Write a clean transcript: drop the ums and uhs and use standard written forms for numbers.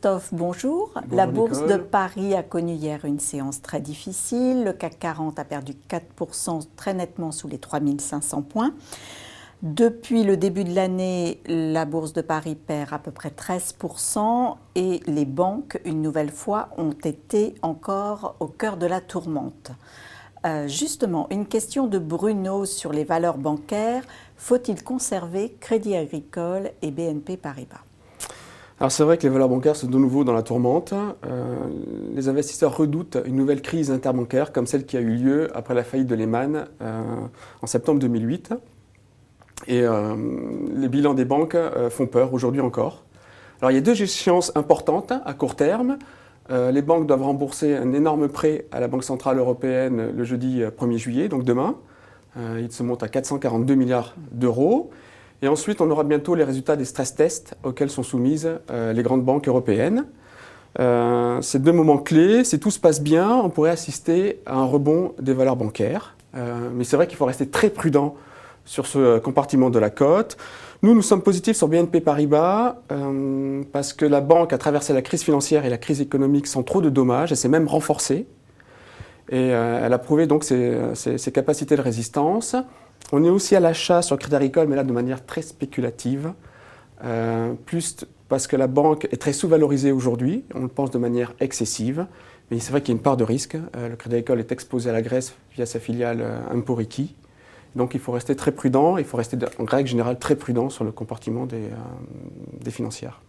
Christophe, bonjour. Bonjour La bourse Nicole. de Paris a connu hier une séance très difficile. Le CAC 40 a perdu 4% très nettement sous les 3500 points. Depuis le début de l'année, la bourse de Paris perd à peu près 13% et les banques, une nouvelle fois, ont été encore au cœur de la tourmente. Justement, une question de Bruno sur les valeurs bancaires. Faut-il conserver Crédit Agricole et BNP Paribas ? Alors c'est vrai que les valeurs bancaires sont de nouveau dans la tourmente. Les investisseurs redoutent une nouvelle crise interbancaire comme celle qui a eu lieu après la faillite de Lehman en septembre 2008. Et les bilans des banques font peur aujourd'hui encore. Alors il y a deux échéances importantes à court terme. Les banques doivent rembourser un énorme prêt à la Banque Centrale Européenne le jeudi 1er juillet, donc demain. Il se monte à 442 milliards d'euros. Et ensuite, on aura bientôt les résultats des stress tests auxquels sont soumises les grandes banques européennes. C'est deux moments clés. Si tout se passe bien, on pourrait assister à un rebond des valeurs bancaires. Mais c'est vrai qu'il faut rester très prudent sur ce compartiment de la cote. Nous sommes positifs sur BNP Paribas parce que la banque a traversé la crise financière et la crise économique sans trop de dommages. Elle s'est même renforcée. Et elle a prouvé donc ses capacités de résistance. On est aussi à l'achat sur Crédit Agricole, mais là de manière très spéculative. Plus parce que la banque est très sous-valorisée aujourd'hui. On le pense de manière excessive. Mais c'est vrai qu'il y a une part de risque. Le Crédit Agricole est exposé à la Grèce via sa filiale Emporiki. Donc il faut rester très prudent, il faut rester en règle générale très prudent sur le comportement des financières.